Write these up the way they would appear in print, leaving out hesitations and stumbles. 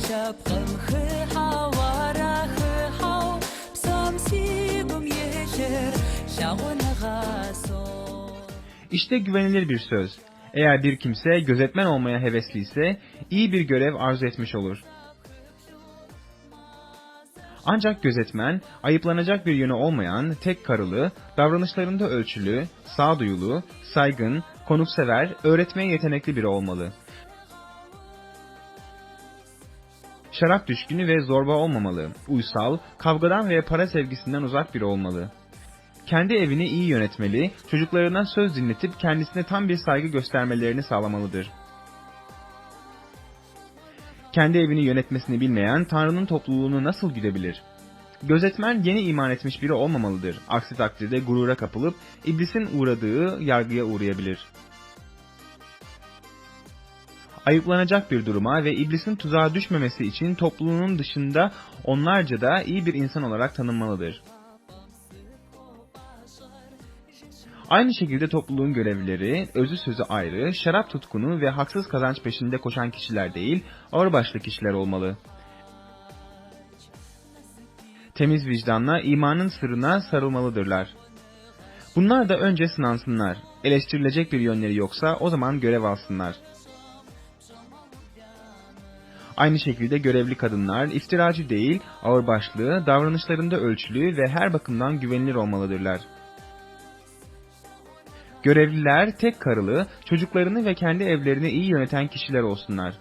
şapkam hı havara hı hav psam sigum yeşer şağına gaso. İşte güvenilir bir söz. Eğer bir kimse gözetmen olmaya hevesliyse iyi bir görev arzu etmiş olur. Ancak gözetmen, ayıplanacak bir yönü olmayan, tek karılı, davranışlarında ölçülü, sağduyulu, saygın, konuksever, öğretmeye yetenekli biri olmalı. Şarap düşkünü ve zorba olmamalı, uysal, kavgadan ve para sevgisinden uzak biri olmalı. Kendi evini iyi yönetmeli, çocuklarına söz dinletip kendisine tam bir saygı göstermelerini sağlamalıdır. Kendi evini yönetmesini bilmeyen Tanrı'nın topluluğunu nasıl güdebilir? Gözetmen yeni iman etmiş biri olmamalıdır. Aksi takdirde gurura kapılıp iblisin uğradığı yargıya uğrayabilir. Ayıplanacak bir duruma ve iblisin tuzağa düşmemesi için topluluğunun dışında onlarca da iyi bir insan olarak tanınmalıdır. Aynı şekilde topluluğun görevlileri, özü sözü ayrı, şarap tutkunu ve haksız kazanç peşinde koşan kişiler değil, ağırbaşlı kişiler olmalı. Temiz vicdanla imanın sırrına sarılmalıdırlar. Bunlar da önce sınansınlar. Eleştirilecek bir yönleri yoksa o zaman görev alsınlar. Aynı şekilde görevli kadınlar iftiracı değil, ağırbaşlı, davranışlarında ölçülü ve her bakımdan güvenilir olmalıdırlar. Görevliler tek karılı, çocuklarını ve kendi evlerini iyi yöneten kişiler olsunlar.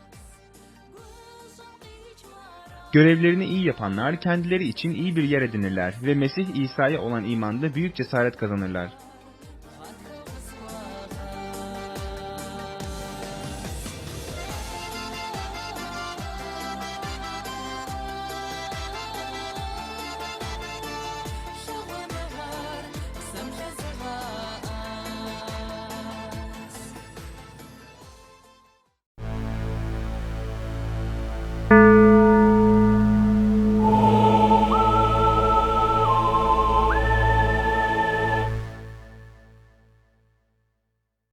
Görevlerini iyi yapanlar kendileri için iyi bir yer edinirler ve Mesih İsa'ya olan imanda büyük cesaret kazanırlar.